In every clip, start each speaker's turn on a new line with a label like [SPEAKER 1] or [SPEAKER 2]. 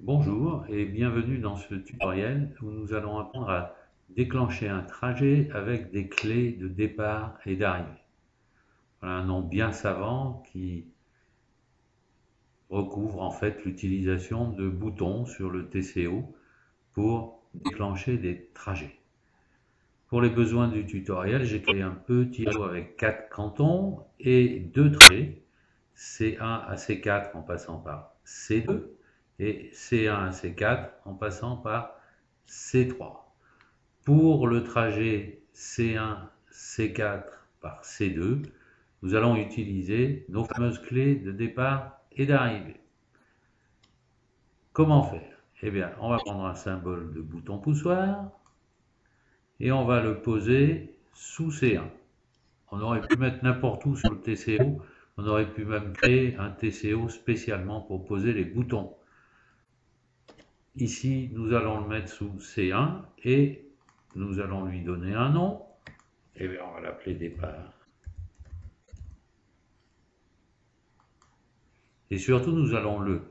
[SPEAKER 1] Bonjour et bienvenue dans ce tutoriel où nous allons apprendre à déclencher un trajet avec des clés de départ et d'arrivée. Voilà un nom bien savant qui recouvre en fait l'utilisation de boutons sur le TCO pour déclencher des trajets. Pour les besoins du tutoriel, j'ai créé un petit tableau avec 4 cantons et 2 trajets, C1 à C4 en passant par C2 et C1 à C4 en passant par C3. Pour le trajet C1, C4 par C2, nous allons utiliser nos fameuses clés de départ et d'arrivée. Comment faire? Eh bien, on va prendre un symbole de bouton poussoir et on va le poser sous C1. On aurait pu mettre n'importe où sur le TCO, on aurait pu même créer un TCO spécialement pour poser les boutons. Ici, nous allons le mettre sous C1 et nous allons lui donner un nom. Et bien, on va l'appeler départ. Et surtout, nous allons le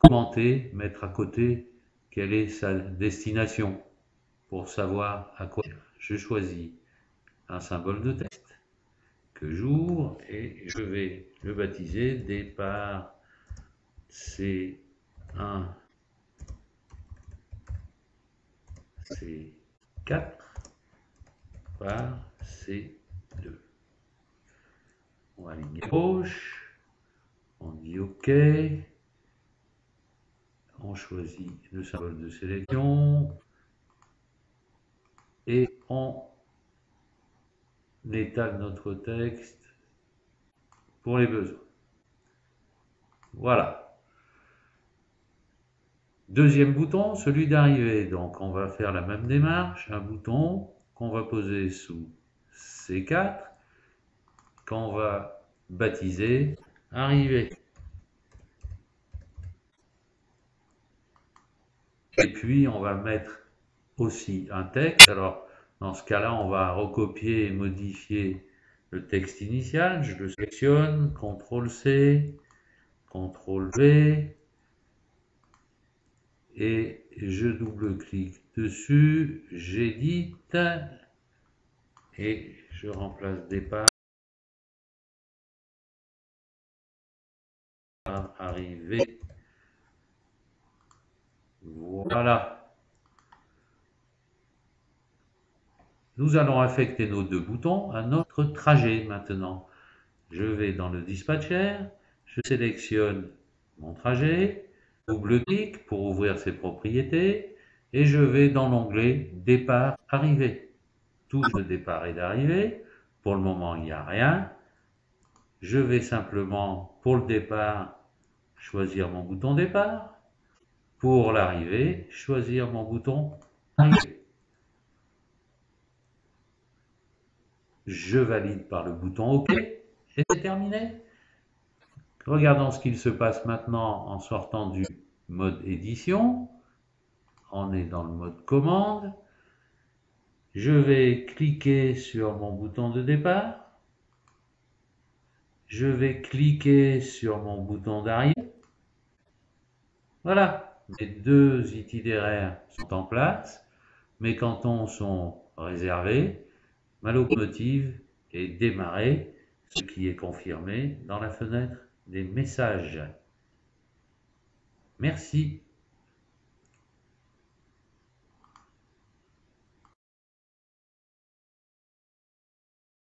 [SPEAKER 1] commenter, mettre à côté quelle est sa destination pour savoir à quoi. Je choisis un symbole de texte que j'ouvre et je vais le baptiser départ C1, C4 par C2. On va aligner à gauche, on dit OK, on choisit le symbole de sélection et on étale notre texte pour les besoins. Voilà. Deuxième bouton, celui d'arrivée. Donc on va faire la même démarche, un bouton qu'on va poser sous C4, qu'on va baptiser arrivée. Et puis on va mettre aussi un texte. Alors dans ce cas-là, on va recopier et modifier le texte initial. Je le sélectionne, CTRL-C, CTRL-V, et je double-clique dessus, j'édite et je remplace départ par arrivée. Voilà. Nous allons affecter nos deux boutons à notre trajet maintenant. Je vais dans le dispatcher, je sélectionne mon trajet, double-clic pour ouvrir ses propriétés et je vais dans l'onglet départ arrivée. Touche de départ et d'arrivée. Pour le moment, il n'y a rien. Je vais simplement, pour le départ, choisir mon bouton départ. Pour l'arrivée, choisir mon bouton arrivée. Je valide par le bouton OK et c'est terminé. Regardons ce qu'il se passe maintenant en sortant du mode édition. On est dans le mode commande. Je vais cliquer sur mon bouton de départ. Je vais cliquer sur mon bouton d'arrivée. Voilà, mes deux itinéraires sont en place, mes cantons sont réservés, ma locomotive est démarrée, ce qui est confirmé dans la fenêtre des messages. Merci.